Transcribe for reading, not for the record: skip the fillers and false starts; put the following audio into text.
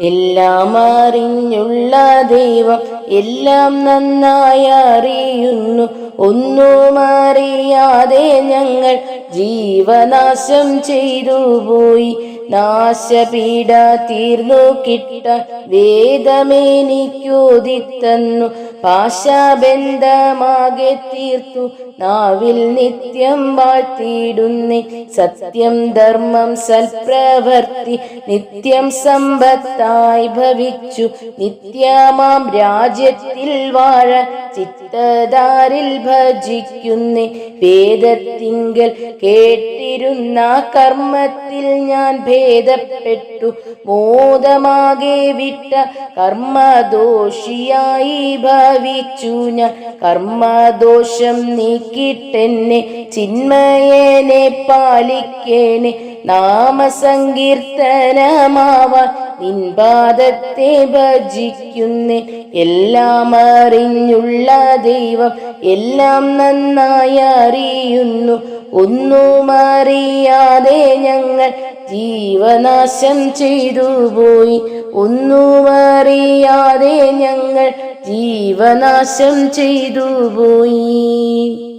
എല്ലാം അറിഞ്ഞുള്ള ദൈവം എല്ലാം നന്നായി അറിയുന്നു. ഒന്നും അറിയാതെ ഞങ്ങൾ ജീവനാശം ചെയ്തു പോയി. നാശപീഡ തീർന്നു കിട്ടാൻ വേദമെനിക്കോതിത്തന്നു. പാശബന്ധമാകെ തീർത്തു നാവിൽ നിത്യം വാഴ്ത്തിയിടുന്നേ. സത്യം ധർമ്മം സൽപ്രവർത്തി നിത്യം സമ്പത്തായി ഭവിച്ചു. നിത്യമാം രാജ്യത്തിൽ വാഴ ചിത്തദാരിൽ ഭജിക്കുന്നേ. വേദത്തിങ്കൽ കേട്ടിരുന്ന കർമ്മത്തിൽ ഞാൻ ഭേദപ്പെട്ടു. മോദമാകെ വിട്ട കർമ്മദോഷിയായി ഭവിച്ചു ഞാൻ. കർമ്മദോഷം നീക്കിട്ടെന്നെ ചിന്മയനെ പാലിക്കേണേ. നാമസങ്കീർത്തനമാവാൻ നിൻപാദത്തെ ഭജിക്കുന്നേ. എല്ലാം അറിഞ്ഞുള്ള ദൈവം എല്ലാം നന്നായി അറിയുന്നു. ഒന്നും അറിയാതെ ഞങ്ങൾ ജീവനാശം ചെയ്തു പോയി. ഒന്നും അറിയാതെ ഞങ്ങൾ ജീവനാശം ചെയ്തു പോയി.